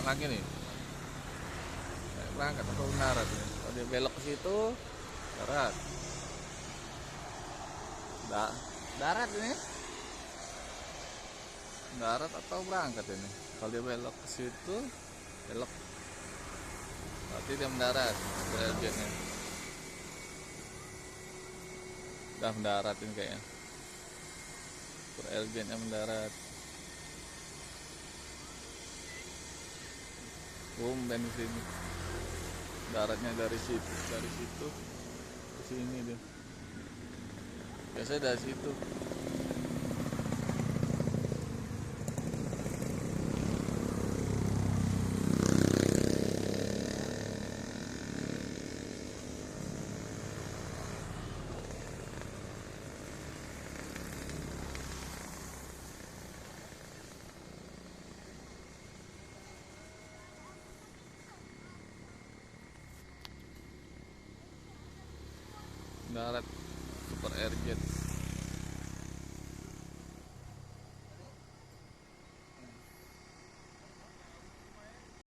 lagi nih. Berangkat atau mendarat nih. Kalau dia belok ke situ, darat. Darat ini. Darat atau berangkat ini. Kalau dia belok ke situ, belok. Berarti dia mendarat. Airgennya. Udah mendarat ini kayaknya. Airgennya mendarat. Tumben di sini. Daratnya dari situ ke sini dia. Biasanya dari situ. Darat Super Airjet.